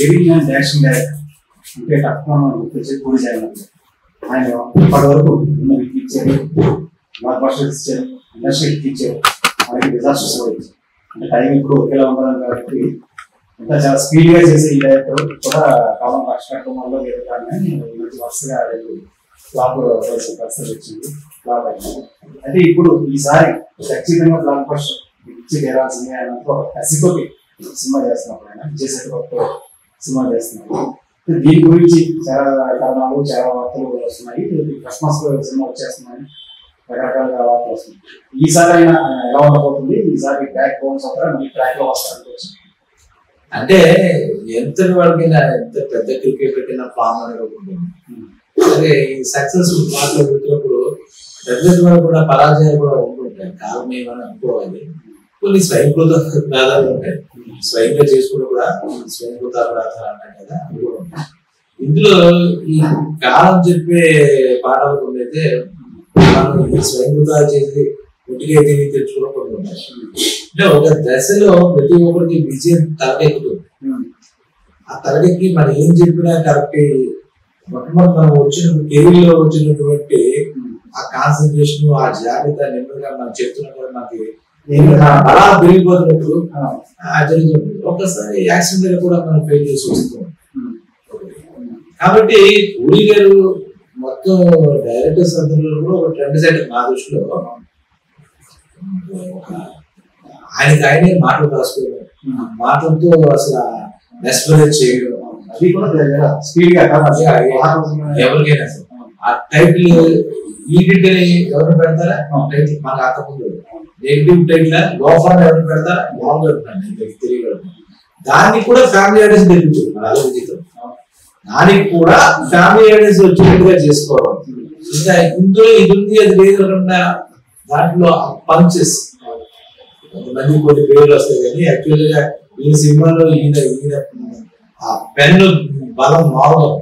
ఏడింగ్ and dashing director అంటే తక్కువ గుర్తొచ్చి పూరి జగన్నాథ్. ఆయన ఇప్పటి వరకు ఉన్న హిట్ ఇచ్చారు, బ్లాక్ బస్టర్స్ ఇచ్చారు, ఇండస్ట్రీ హిట్ ఇచ్చారు, మనకి డిజాస్టర్స్ కూడా ఇచ్చారు. అంటే టైం ఇప్పుడు ఒకేలా ఉండదు కాబట్టి ఇంకా చాలా స్పీడ్గా చేసే ఈ డైరెక్టర్ కూడా కాలం కష్టంలో లేదు కానీ మంచి వరుసగా ఫ్లాప్ పరిస్థితి వచ్చింది, ఫ్లాప్ అయింది. అయితే ఇప్పుడు ఈసారి ఖచ్చితంగా బ్లాక్ బస్టర్ ఇచ్చి తీరాల్సిందే అన్నట్టు ఒక కసితోటి సినిమా చేస్తున్నప్పుడు ఆయన విజయసేతుపతితో సినిమా చేస్తున్నారు. దీని గురించి చాలా కారణాలు, చాలా వార్తలు వస్తున్నాయి. క్రిస్మస్ సినిమా వచ్చేస్తున్నాయి, రకరకాల వార్తలు వస్తున్నాయి. ఈసారి అయినా ఎలా ఉండబోతుంది, ఈసారి బ్యాక్ బౌన్స్ అవుతారా, మళ్ళీ ట్రాక్ లో వస్తారనుకోవచ్చు. అంటే ఎంత వాళ్ళకైనా ఎంత పెద్ద క్రికెటర్ కైనా ఫామ్ అనేది ఉంటుంది. అదే ఈ సక్సెస్ మాటలు పెట్టినప్పుడు పెద్ద కూడా పరాజయాలు కూడా ఉంటుంటాయి. కాలం ఏమని అనుకోవాలి. కొన్ని స్వయంకృత అపరాధాలు ఉంటాయి, స్వయంగా చేసుకుంటూ కూడా స్వయంకృత అపరాధాలు అంటాయి కదా, అవి కూడా ఉంటాయి. ఇందులో ఈ కాలం చెప్పే పాఠాలు అయితే మనం ఈ స్వయంకృత చేసి ఒట్టిగా తిరిగి తెచ్చుకున్న కొన్ని ఉంటాయి. అంటే ఒక దశలో ప్రతి ఒక్కరికి విజయం తలకెక్కుతుంది. ఆ తలకెక్కి మనం ఏం చెప్పినా కరెక్ట్, మొట్టమొదటి మనం వచ్చిన కెరీర్ లో వచ్చినటువంటి ఆ కాన్సన్ట్రేషన్, ఆ జాగ్రత్త నెమ్మదిగా మనం చెప్తున్నప్పుడు మనకి అలా పెరిగిపోతున్నప్పుడు జరుగుతుంది. ఒకసారి యాక్సిడెంట్ కూడా మనం ఫెయిల్ చేసి వస్తాం. కాబట్టి పూరి గారు మొత్తం డైరెక్టర్స్ అందరిలో కూడా ఒక ట్రెండ్ సెట్ నా దృష్టిలో. ఆయనకి ఆయనే మాటలు రాసుకోవడం, మాటలతో అసలు రెస్పిరేట్ చేయడం, అది కూడా స్పీడ్ గా ఎవరికైనా ఆ టైటిల్ ఈడిట్ని ఎవరు పెడతారా, టైటిల్ మాకు కాకముందు నెగిటివ్ టైటిల్ లోఫర్ ఎవరు పెడతారా, బాగుంటుంది తెలియదు. దానికి కూడా ఫ్యామిలీ ఆడియన్స్ తెలుగుతుంది మన అలవిజితం. దానికి కూడా ఫ్యామిలీ ఆడియన్స్ వచ్చినట్టుగా చేసుకోవడం. ఇంకా ఇందులో ఇది ఉంది అది లేదు దాంట్లో పంచెస్ కొంతమంది కొన్ని పేర్లు వస్తాయి కానీ యాక్చువల్ గా ఈ సినిమాలో ఈయన ఆ పెన్ను బలం మారడం.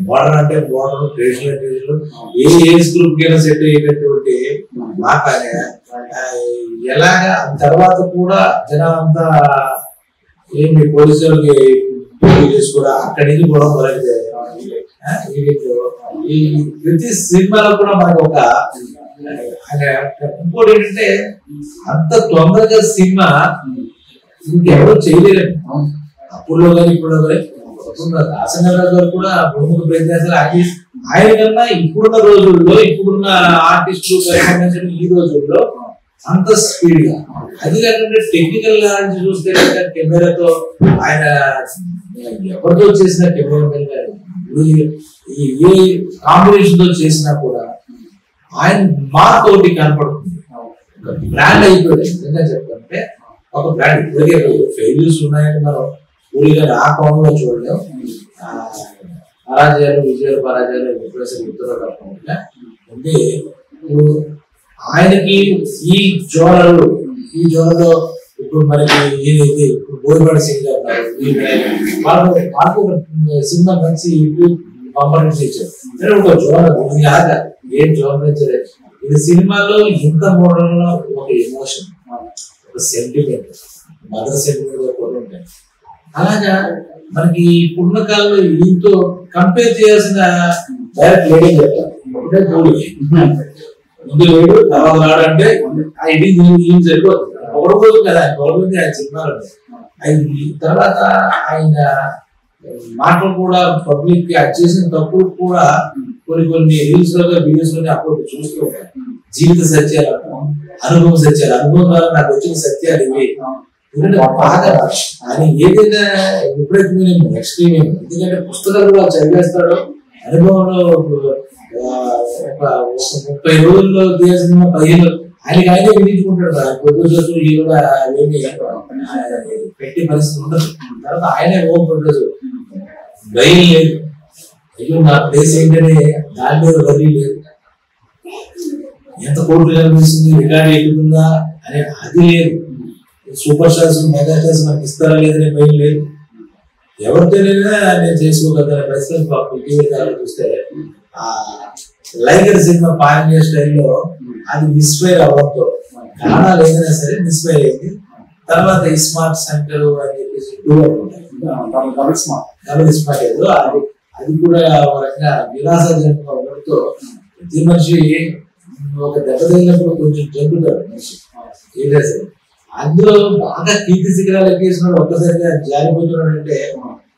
బోర్డర్ అంటే బోర్డర్, ట్రేషన్ అంటే ఏ ఏజ్ గ్రూప్ కైనా సెట్ అయ్యేటటువంటి మాట. ఎలాగా తర్వాత కూడా జనాలంతా ఏంటి పోలీసులకి కూడా అక్కడి నుంచి కూడా మొదలైతే ఈ ప్రతి సినిమాలో కూడా మనకు ఒక ఇంకోటి ఏంటంటే అంత తొందరగా సినిమా ఇంకెవరో చేయలేరు. అప్పుడులో కానీ ఇప్పుడులో కానీ దాసనారాయణ గారు కూడా ప్రముఖ ప్రయత్నాలు ఆయన కన్నా ఇప్పుడున్న రోజుల్లో ఇప్పుడున్న ఆర్టిస్టులు ఈ రోజుల్లో అంత స్పీడ్ గా, అది కాకుండా టెక్నికల్ నుంచి చూస్తే కెమెరాతో ఆయన ఎవరితో చేసిన కెమెరా గారు ఏ కాంబినేషన్ తో చేసినా కూడా ఆయన మార్క్ ఒకటి కనపడుతుంది. బ్రాండ్ అయిపోయింది. నిజంగా చెప్పాలంటే ఒక బ్రాండ్. ఇప్పటికే ఫెయిల్యూర్స్ ఉన్నాయని మనం పూరి గారు ఆ కోణంలో చూడలేము. పరాజయాలు, విజయాలు, పరాజయాలు ఎప్పుడైనా గుర్తులో తప్పకుండా అంటే ఇప్పుడు ఆయనకి ఈ జోనలో ఇప్పుడు మనకి ఏదైతే బోయపాటి సింగ్ గారు వాళ్ళకు సినిమా మంచి కాంపరెన్స్ ఇచ్చారు. ఒక జోనర్ ఏం జోనర్ ఇచ్చారు. ఇది సినిమాలో ఇంత మోడల్లో ఒక ఎమోషన్, ఒక సెంటిమెంట్, మదర్ సెంటిమెంట్ కూడా ఉంటాయి. అలాగా మనకి ఇప్పుడున్న కాలంలో ఈతో కంపేర్ చేయాల్సిన డైరెక్ట్ లేడీ చెప్తారు. ఒకటే పూరి ముందు లేడు తర్వాత రాడు అంటే ఇది ఏం సరిపోతుంది. ఒకటి రోజు కదా గవర్నమెంట్ ఆయన సినిమాలు తర్వాత ఆయన మాటలు కూడా పబ్లిక్ చేసిన తప్పుడు కూడా కొన్ని రీల్స్ లో వీడియోస్ లోనే అప్పుడు చూస్తూ ఉంటారు. జీవిత సత్యాలు, అనుభవం సత్యాలు, అనుభవం ద్వారా నాకు వచ్చిన సత్యాలు ఇవి బాగా ఆయన ఏదైనా విపరీతమైన ఎక్స్ట్రీమ్. ఎందుకంటే పుస్తకాలు కూడా చదివేస్తాడు. అనుభవంలో ఒక 30 రోజుల్లో తీయాల్సిన 15 ఆయనకి ఆయనే విధించుకుంటాడు. ప్రొడ్యూసర్స్ ఈ కూడా ఏమి పెట్టి పరిస్థితి ఉండదు. తర్వాత ఆయనే ఓ ప్రొడ్యూసర్ భయం లేదు, అయ్యో నా ప్లేస్ ఏంటనే దాని మీద వరి లేదు, ఎంత కోట్లు కనిపిస్తుంది, రికార్డు ఎక్కుతుందా అనే అది లేదు. సూపర్ స్టార్స్, మెగా స్టార్స్ మనకి ఇస్తారా లేదనే భయం లేదు. ఎవరితోనైనా నేను చేసుకోగలనే పరిస్థితి ఇటీవల చూస్తే ఆ లైగర్ సినిమా పాన్ స్టైల్లో అది మిస్ఫైర్ అవ్వడంతో కారణాలు ఏదైనా సరే మిస్ఫైర్ అయింది. తర్వాత స్మార్ట్ సెంటర్ అని చెప్పేసి 2 ఉంటాయి. డబుల్ స్మార్ట్ ఏదో అది కూడా ఒక రకంగా విలాసజనకంగా ఉండడంతో ప్రతి మనిషి ఒక దెబ్బ తగిలినప్పుడు కొంచెం జంపుతాడు మనిషి ఏదైనా సరే. అందులో బాగా కీర్తి శిఖరాలు ఎక్కేసినాడు ఒక్కసారిగా జారిపోతున్నాడంటే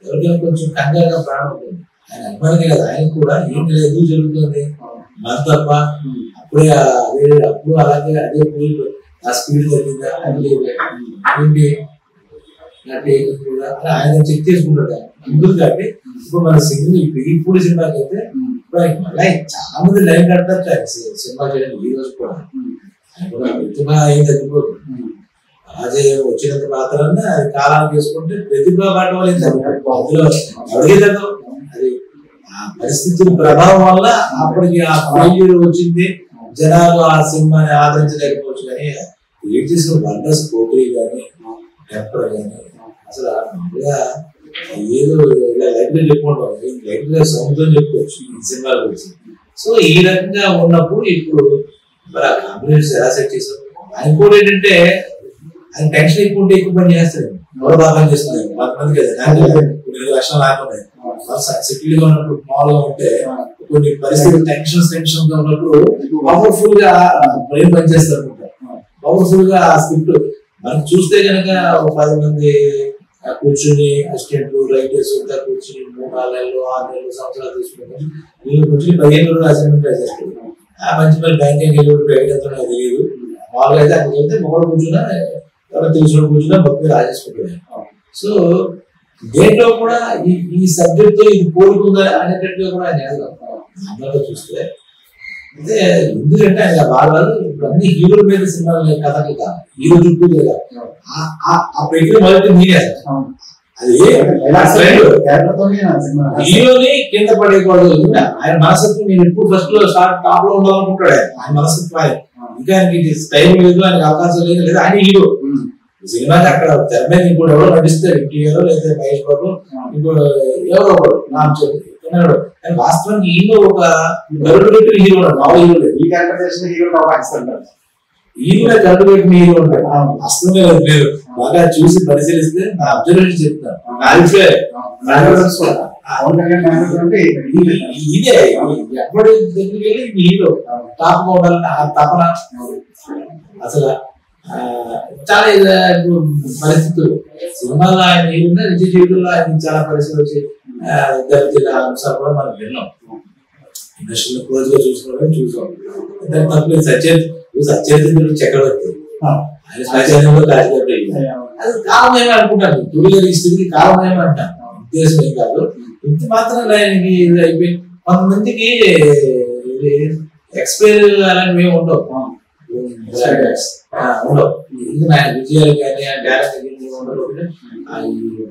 ఎవరికైనా కొంచెం కంగారుగా ప్రాణం ఉంటుంది. ఆయన అభిమానికే కదా, ఆయన కూడా ఏం లేదు జరుగుతుంది మన తప్ప అప్పుడే అప్పుడు అలాగే అదే పోయి ఆ స్పీడ్ తగ్గిందా అది ఏంటి అలా ఆయన చెక్ చేసుకుంటాడు అందుకు. కాబట్టి ఇప్పుడు మన సినిమా ఇప్పుడు సినిమాకి అయితే మళ్ళీ చాలా మంది లైన్ కడతారు సినిమా చేయడానికి ఈ రోజు కూడా. ఆయన కూడా ప్రతిభ ఏం తగ్గిపోతుంది. అజయ్ వచ్చినంత మాత్రాన అది కాలాన్ని చేసుకుంటే ప్రతిభ పాట అందులో ఎవరికీ తగ్గదు. అది ఆ పరిస్థితుల ప్రభావం వల్ల అప్పటికి ఆ ఫెయిల్యూర్ వచ్చింది. జనాలు ఆ సినిమాని ఆదరించలేకపోవచ్చు. కానీ ఏం చేసిన వండర్స్ పోటీ కానీ టెంపర్ కానీ అసలు మామూలుగా ఏదో ఇలా లైబ్రరీ చెప్పుకుంటాం, లైబ్రరీ సముద్రం చెప్పుకోవచ్చు ఈ సినిమాల గురించి. సో ఈ రకంగా ఉన్నప్పుడు ఇప్పుడు మరి ఆ కాంబినేషన్స్ ఎలా సెట్ చేశారు. ఆయన కూడా ఏంటంటే ఆయన టెన్షన్ ఎక్కువ ఉంటే ఎక్కువ పని చేస్తాడు, గౌరవభాగం చేస్తుంది. కొంతమంది కదా 2 లక్షలు లేకుండా సెటిల్ గా ఉన్నప్పుడు మామూలుగా ఉంటే కొన్ని పరిస్థితులు టెన్షన్ గా ఉన్నప్పుడు పవర్ఫుల్ గా బ్రెయిన్ పనిచేస్తారు అనుకుంటారు. పవర్ఫుల్ గా ఆ స్క్రిప్ట్ మనం చూస్తే కనుక 10 మంది కూర్చుని అసిస్టెంట్లు రైటర్స్ కూర్చుని 3-4 నెలలు 6 నెలలు సంవత్సరాలు తీసుకుంటారు. వీళ్ళు కూర్చుని 15 రోజులు అసైన్మెంట్ రాసేస్తారు. ఆ మంచి మంది బ్యాంకింగ్ పెరిగేంతో నాకు తెలియదు. మామూలుగా అయితే అక్కడ వెళ్తే మొగడు కూర్చున్నా ఎవరైనా తెలిసిన కూర్చున్నా భక్తి రాసేసుకుంటారు. సో దేంట్లో కూడా ఈ సబ్జెక్ట్ తో ఇది పోలుకుందా అనేటట్టుగా కూడా ఆయన అందరితో చూస్తే అంటే ఎందుకంటే ఆయన వాళ్ళు ఇప్పుడు అన్ని హీరోల మీద సినిమాలు కథలు కాదు, హీరో చుట్టూ కదా ఆ ప్రక్రియ మొదటి మీరే అది హీరోని కింద పడేయకూడదు. ఆయన మనస్తత్వం నేను ఎప్పుడు ఫస్ట్ లో టాప్ లో ఉండాలనుకుంటాడు. ఆయన మనస్తత్వం ఇంకా ఆయనకి టైం లేదు, ఆయనకి అవకాశం లేదు. లేదా ఆయన హీరో సినిమాకి అక్కడ తెర మీద ఇంకోటి ఎవరో నటిస్తాడు, ఎన్టీఆర్ లేదా మహేష్ బాబు, ఇంకో ఎవరో ఒకడు నాడు. కానీ వాస్తవానికి ఈయన ఒక గరుడు పెట్టిన హీరో ఉన్నాడు, మామూలు హీరో లేదు. ఈ క్యారెక్టర్ హీరో ఈయన గరుడు పెట్టిన హీరో ఉంటాడు. వాస్తవమే లేదు, బాగా చూసి పరిశీలిస్తే నా అబ్జర్వేషన్ చెప్తాను. ఇదే ఎప్పటి దగ్గరికి వెళ్ళి హీరో టాప్ మోడల్ తపన అసలు చాలా పరిస్థితులు సినిమాలో ఆయన ఏమున్నా నిజ జీవితంలో ఆయన చాలా పరిస్థితులు వచ్చి దళితుల అంశాలు కూడా మనం విన్నాం. ఇండస్ట్రీలో క్లోజ్ గా చూసాం. దాని తప్పలేదు సత్యచంద్రుడు చక్రవర్తి ఆయన శ్మశానంలో కాచినప్పుడు అది కాలమేమో అనుకుంటాను. తొలిగా ఈ స్థితికి కాలమేమో అంటాను, ఉద్దేశం ఏం కాదు. ఇంత మాత్రం ఆయనకి ఇది అయిపోయి కొంతమందికి ఎక్స్పైర్ అలాంటివి ఏమి ఉండవు. విజయాలు కానీ టాలెంట్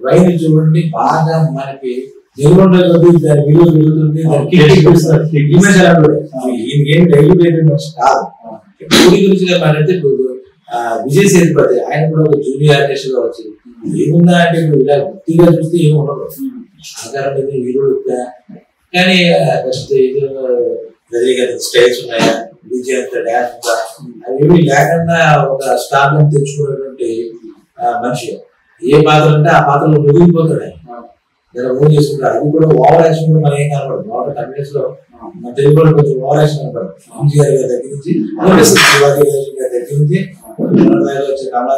వైన్ చూడండి బాగా మనకి నిలబడే దాని విలువ పెరుగుతుంది. ఈయనకేం డైలీ మనిషి కాదు. పూరి గురించి మాట్లాడితే ఇప్పుడు విజయ్ సేతుపతి ఆయన కూడా ఒక జూనియర్ ఆర్టిస్ట్ గా వచ్చింది. ఏముందా అంటే ఇప్పుడు ఇలా గుర్తిగా చూస్తే ఏమి ఉండదు. ఆకారం మీద హీరోలు కానీ స్టైల్స్ ఉన్నాయా, విజయ్ అంత డ్యాన్స్ ఉందా, అవేమి లేకుండా ఒక స్టార్ తెచ్చుకున్నటువంటి మనిషి. ఏ పాత్ర అంటే ఆ పాత్రలో ముదిరిపోతాడు ఆయన, ఓన్ చేసుకుంటాడు. అది కూడా ఓవర్ యాక్షన్ కూడా మనం ఏం కనపడదు. మామూలు కమ్యూనిస్ట్ లో మన తెలుగు కూడా కొంచెం ఓవర్ యాక్షన్ కనపడదు. ఎంజీఆర్ గారి దగ్గర నుంచి శివాజీ గారి దగ్గర నుంచి వచ్చే కమలా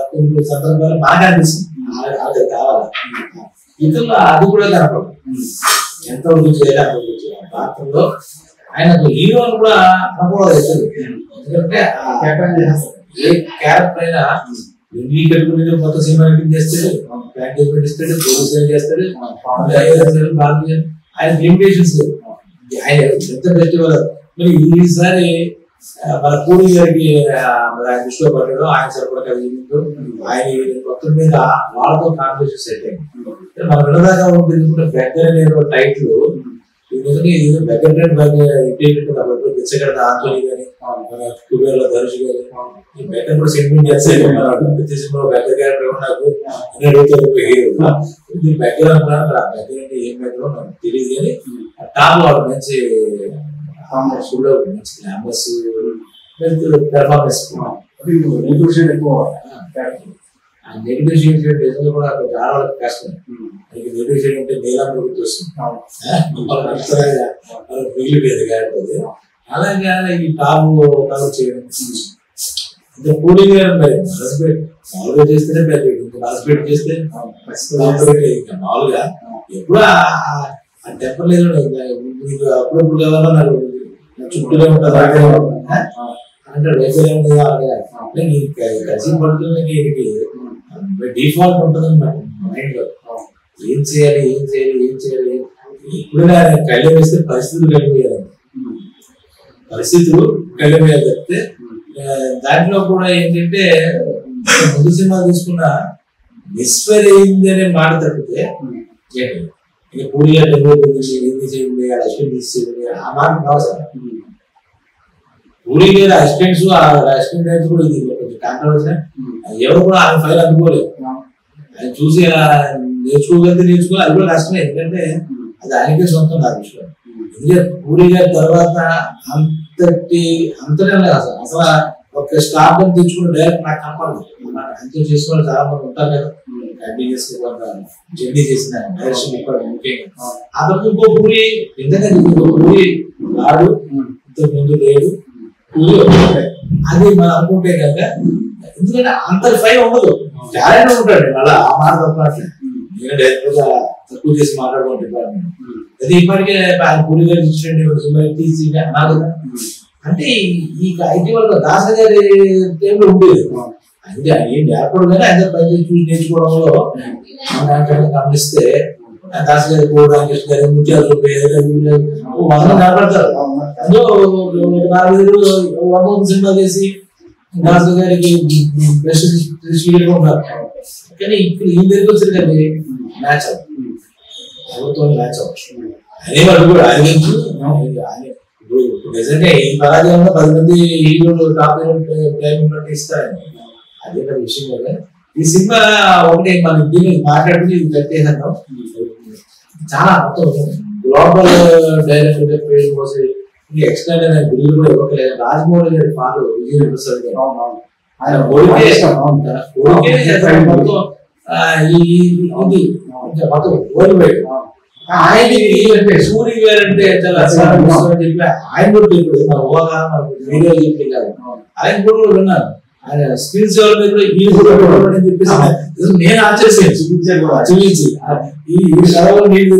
సందర్భాలు బాగా అనిపిస్తుంది. అది కావాలి ఇతరులు అది కూడా కనపడదు. ఎంతవరకు చేయాలి అంతవరకు చేయాలి. పాత్రలో ఆయన హీరో కూడా అనుకోవడం. ఎందుకంటే ఏ క్యారెక్టర్ అయినా ఈ కట్టుకుని మొత్తం సినిమా చేస్తాడు, ప్రాక్టీస్ పెట్టిస్తాడు, ప్రొడ్యూస్ చేస్తాడు. ఆయన లిమిటేషన్స్ ఆయన ఎంత ఫెస్టివల్. మరి ఈసారి మన పూరి గారికి ఆయన దృష్టిలో పడ్డాడు. ఆయన సరిపడా కలిగిందో ఆయన మొత్తం మీద వాళ్ళతో కాంపిటీషన్ సెట్ అయింది. మన వినదాకా ఉంటుంది బెగ్గర్ అనే టైటిల్ ఆంజలి కానీ కుబేర్లో ధనుష్ కానీ ఈ బెగ్గర్ కూడా సెంటిమెంట్ చేస్తాడు. ప్రతి సినిమాలో బెగ్గర్ క్యారెక్టర్ నాకు హీరో ఇది బెగ్గర్ అంటున్నారు. బెగ్గర్ అంటే ఏం బెగ్గర్ నాకు తెలియదు. కానీ టాప్ వాడు మంచి కూడా మంచి గ్లామర్స్ పెర్ఫార్మెన్స్ నెగిటివ్ షేడ్ ఎక్కువ. నెగిటివ్ షేడ్ కూడా కొంచెం ఆడవాళ్ళకి కష్టం. నెగిటివ్ అంటే నీలం గుర్తొస్తుంది, మిగిలిపోయేది కాబట్టి అలాగే ఈ టాప్ చేయడం. ఇంకా కూలింగ్ మామూలుగా చేస్తేనే హాస్పిటల్ చేస్తే మామూలుగా ఎప్పుడు ఆ టెంపర్ లేదు మీకు అప్పుడప్పుడు కావాలా నాకు చుట్టూనే ఉంటుంది అంటాడు కసి పడుతుంది. డిఫాల్ట్ ఉంటుంది అన్నమాట మైండ్ లో, ఏం చేయాలి ఏం చేయాలి ఏం చేయాలి. ఎప్పుడైనా కళ్ళ వేస్తే పరిస్థితులు కలిపేయాలి, పరిస్థితులు కలిపేయాలి చెప్తే దాంట్లో కూడా ఏంటంటే ముందు సినిమా తీసుకున్న మిస్ఫైర్ అయింది అనే మాట తప్పితే ఇక పూరి ఏంది చేయండి అసిస్టెంట్ తీసేయండి ఆ మాట అవసరం. పూరి గారి అసిస్టెంట్స్ అసిస్టెంట్ కూడా ఇది కొంచెం కాంట్రవర్సీ, ఎవరు కూడా ఆయన ఫైల్ అందుకోలేదు. ఆయన చూసి నేర్చుకోగలిగితే నేర్చుకోవాలి, అది కూడా కష్టమే. ఎందుకంటే అది ఆయనకే సొంతం కాదు విషయం. ఎందుకంటే పూరి గారి తర్వాత అంతనే అసలు ఒక స్టాఫ్ అని తెచ్చుకుని డైరెక్ట్ నాకు కనపడదు. అంతే చేసుకుని చాలా మంది ఉంటారు కదా, జర్నీ చేసిన డైరెక్షన్ ముఖ్యంగా. ఆ తర్వాత ఇంకో పూరి ఎందుకంటే పూరి రాడు, ఇంతకు ముందు లేడు పూరి అది మనం అనుకుంటే కనుక. ఎందుకంటే అంత ఫైన్ ఉండదు, టాలెంట్ ఉంటాడు మళ్ళీ ఆ మాట తప్పట్లే. నేను డైరెక్ట్ గా తక్కువ చేసి మాట్లాడుకుంటున్నాను. అది ఇప్పటికే పూరి గారు తీసి అన్నారు కదా. అంటే ఈ ఐటీ వల్ల దాస గారి టైంలో ఉండేది. అంటే ఏం నేర్పడు కానీ అందరు పని చూసి నేర్చుకోవడంలో గమనిస్తే దాస గారి రామకృష్ణ గారి ముత్యాలు వంద నేర్పడతారు. అందులో 4 సినిమా చేసి దాస గారికి ఉన్నారు. కానీ ఇప్పుడు ఈ దగ్గరికి వచ్చారు కానీ మ్యాచ్ ప్రభుత్వం మ్యాచ్ అవ్వచ్చు అనే వాళ్ళు కూడా ఆయన ఇప్పుడు నిజంగా ఈ పరాజయంలో 10 మంది హీరోలు టాప్ హీరో ఇస్తారని అదే కదా విషయం కదా. ఈ సినిమా ఒకటి మనం దీన్ని మాట్లాడుకుని ఇది పెట్టేసాను. చాలా మొత్తం గ్లోబల్ డైరెక్టర్ పేరు కోసం ఎక్స్టర్నల్ అనే బిల్లు కూడా ఇవ్వట్లేదు. రాజమౌళి గారి ఫాదర్ విజయ ప్రసాద్ గారు ఆయన మొత్తం మొత్తం ఓడిపోయాడు. ఆయన సూర్య గారు అంటే చాలా చెప్పి ఆయన కూడా చెప్పాడు, మన ఊహ వీడియో చెప్పి కాదు, ఆయన కూడా విన్నాను. ఆయన స్కిల్స్ చెప్పేసి నేను ఆశ్చర్యం చూపించి ఈ కళలో నీళ్ళు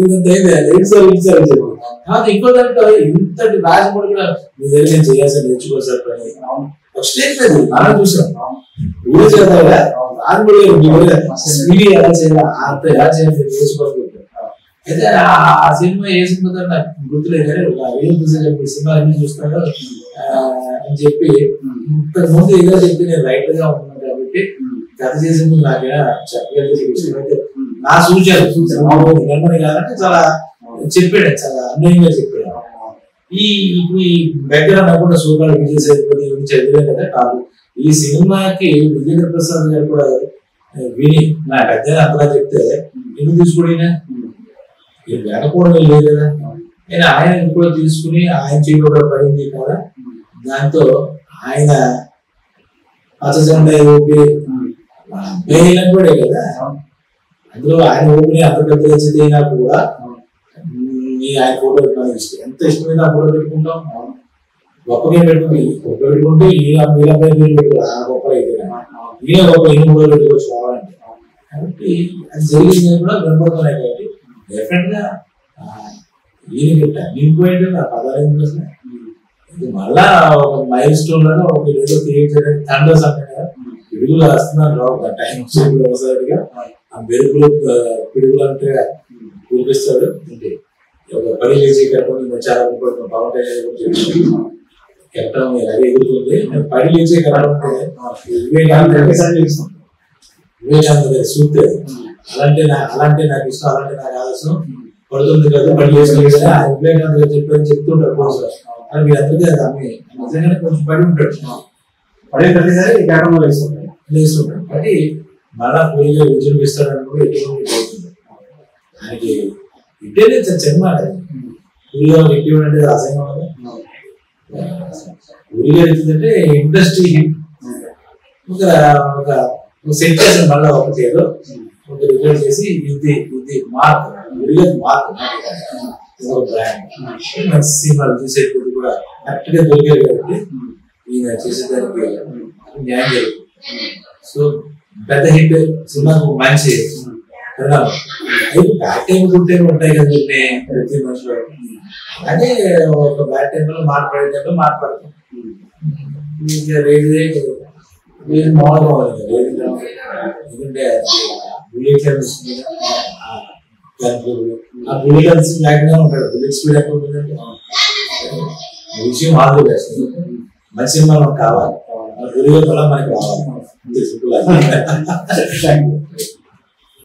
ఇంకో దాంట్లో ఇంతటి రాజమౌళి కూడా మీ దగ్గర చేయాల్సి నేర్చుకోవాలి సార్ పని స్టేజ్ లేదు మనం చూసాం. ఊరు చేద్దా రాజమౌళి ఎలా చేయాలి అంత ఎలా చేయాలి నేర్చుకోవాలి. అయితే ఆ సినిమా ఏ సినిమా నాకు గుర్తులేదు కానీ సినిమా అన్ని చూస్తాను అని చెప్పి ఇంతకు ముందు ఏదో చెప్పి నేను రైటర్ గా ఉన్నాను కాబట్టి కథ చేసే ముందు నాకేనా చెప్పగలిగితే నా సూచన నిర్మని కాదంటే చాలా చెప్పాడు, చాలా అన్వయంగా చెప్పాడు. ఈ బ్యాక్గ్రౌండ్ అకుండా సూపర్ విజయ్ సేతుపతి గురించి చదివే కదా కాదు. ఈ సినిమాకి విజేంద్ర ప్రసాద్ గారు కూడా విని నా పెద్ద అంతలా చెప్తే ఎందుకు తీసుకోడినా వెనకూడదు లేదు కదా. నేను ఆయన కూడా తీసుకుని ఆయన చేయడం పడింది కదా. దాంతో ఆయన అసలు కూడా కదా అందులో ఆయన ఓపెన్ అంత పెద్ద అయినా కూడా ఆయన ఫోటో పెట్టుకోవడం ఇష్టం. ఎంత ఇష్టమైనా ఆ ఫోటో పెట్టుకుంటాం, గొప్పగా పెట్టుకుంటే ఈయన గొప్పలు అయితే ఈయన గొప్ప ఈయన ఫోటో పెట్టుకోవచ్చు కావాలంటే. కాబట్టి అది జరిగింది కూడా వినపడుతున్నాయి. కాబట్టి డెఫినెట్ గా ఈయన పెట్టాను ఇంకోటి నా పదాలు మళ్ళా ఒక మైల్ స్టోన్ లాగా ఒక ఏదో క్రియేట్ చేయడానికి థండర్స్ అంటే పిడుగులు వస్తున్నారు టైం వ్యవసాయిగా ఆ మెరుగులు పిడుగులు అంటే చూపిస్తాడు. ఒక పని చేసి కట్టడం చాలా పవన్ కళ్యాణ్ కెట్టడం అలాగే ఎగురుతుంది. పని చేసే కట్టడం వివేకానంద గారి సూక్తి అలాంటి నాకు ఇష్టం, అలాంటి నాకు ఆదర్శం పడుతుంది కదా పని చేసుకుని కదా వివేకానంద గారు చెప్పని చెప్తుంటారు. అది మీరు అందరికీ అది నిజంగానే కొంచెం పడి ఉంటాడు, పడే ప్రతిసారి కేటంలో వేస్తుంటాడు. కాబట్టి మళ్ళా పూరిగా విజృంభిస్తాడని కూడా ఎటువంటి ఆయనకి ఇట్టే సినిమా పూరిగా ఎటువంటి అంటే అసహ్యం కదా. పూరిగా ఎత్తుందంటే ఇండస్ట్రీ హిట్ ఒక సెట్ చేసాను. మళ్ళా ఒకటి ఏదో ఒక రికార్డ్ చేసి ఇది మార్క్ మార్క్ ఒక బ్రాండ్ మంచి సినిమాలు చూసేటప్పుడు కూడా కరెక్ట్ గా దొరికారు కాబట్టి ఈయన చేసేదానికి న్యాయం జరుగుతుంది. సో పెద్ద హిట్ సినిమాకు మంచి పరిణామం. అయితే బ్యాడ్ టైం గుడ్ టైం ఉంటాయి కదా ప్రతి మనిషిలో. అదే ఒక బ్యాడ్ టైంలో మాట్లాడే టైంలో మాట్లాడతాం. వేరే మామూలుగా ఉండదు. ఎందుకంటే బుల్లెట్ ఆ బుల్లెట్ లేకుండా ఉంటాడు. బుల్లెట్ స్పీడ్ ఎక్కడ ఉంటుందంటే విషయం ఆదు వేస్తుంది. మంచి సినిమా మనకు కావాలి, బుల్లెట్ వల్ల మనకి రావాలి.